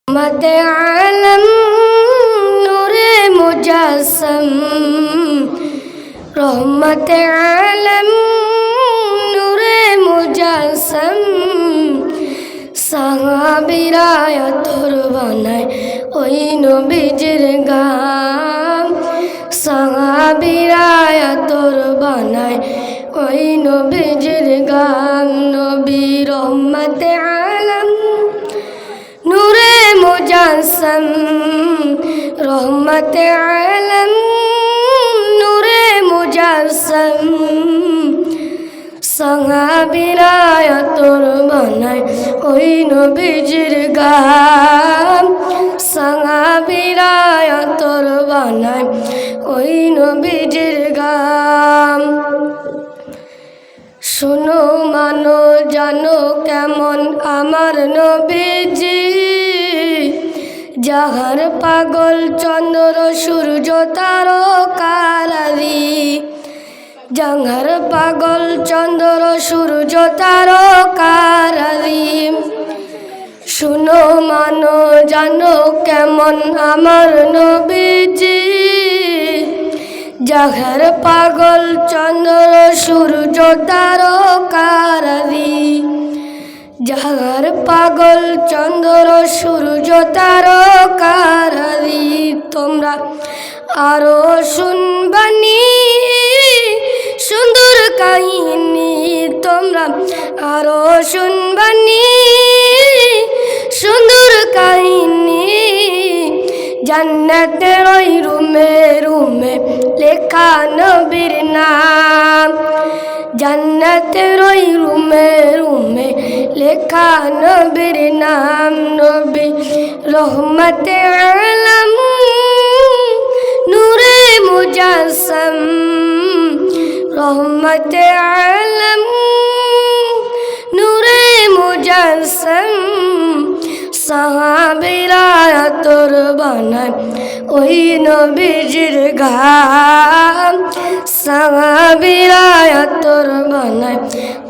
मत आलम नूरे मुजस्सम रहमत आलम नूरे मुजस्सम साहाबीरा তোর বানায় ওই নবীজির গাম সাহাবীরা তোর বানায় ওই নবীজির গাম নবী রহমত আলম नूरे मुजस्सम रहमत आलम नूरे मुजस्सम साहाबीरा তোর বানায় ওই নবীজির গাম সাহাবীরা তোর বানায় ওই নবীজির গাম শোনো মানো জানো কেমন আমার নবীজি যাহার পাগল চন্দ্র সূর্য তারকারাদি যাহার পাগল চন্দ্র সূর্য তারকারাদি শোনো মানো জানো কেমন আমার নবীজি যাহার পাগল চন্দ্র সূর্য তারকারাদি যাহার পাগল চন্দ্র সূর্য তারকারাদি তোমরা আরো শুনবানি সুন্দর কাহিনী তোমরা আরো শুনবানি সুন্দর কাহিনী জান্নাতের ওই রুমে রুমে লেখা নবীর নাম জান্নাতের ওই রুমে রুমে লেখা নবীর নাম নবী রহমত আলম নূরে মুজস্সম রহমত আলম নূরে মুজস্সম সাহাবীরা তোর বানায় ওই নবীজির গাম সাহাবীরা তোর বানায়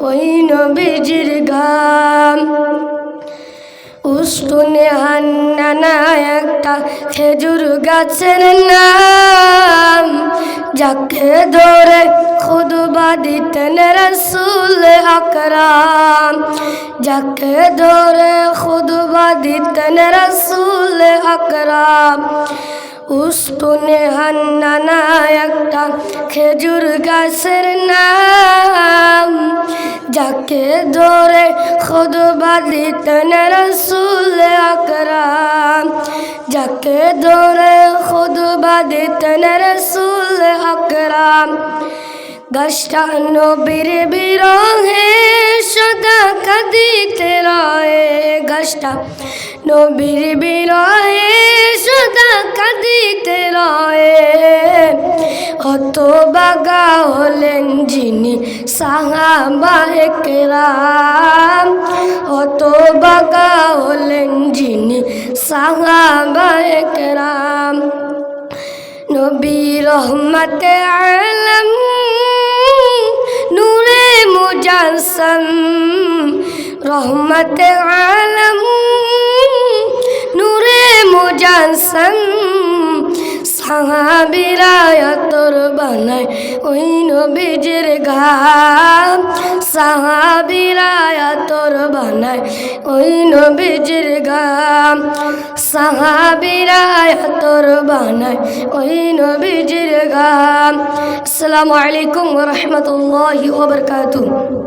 ওই নবীজির গাম উস্তুনে হান্নানা একটা খেজুর গাছের নাম যাকে ধরে খুতবা দিতেন রাসূল আকরাম যাকে ধরে খুতবা দিতেন রাসূল আকরাম উস্তুনে হান্নানা একটা খেজুর গাছের নাম যাকে ধরে খুতবা দিতেন রাসূল আকরাম যাকে ধরে খুতবা দিতেন রাসূল আকরাম গাছটা নবীর বিরহে সদা কাঁদিতে রয়ে গাছটা নবীর বিরহে সদা কাঁদিতে রয়ে হতভাগা হলেন যিনি সাহাবায়ে কেরাম হতভাগা হলেন যিনি সাহাবায়ে কেরাম নবী রহমত আলম নূরে মুজস্সম রহমত আলম নূরে মুজস্সম সাহাবীরা তোর বানায় ওই নবীজির গাম সাহাবীরা তোর বানায় ওই নবীজির গাম সাহাবীরা তোর বানায় ওই নবীজির গাম আসসালামু আলাইকুম ওয়া রাহমাতুল্লাহি ওয়া বারাকাতুহু।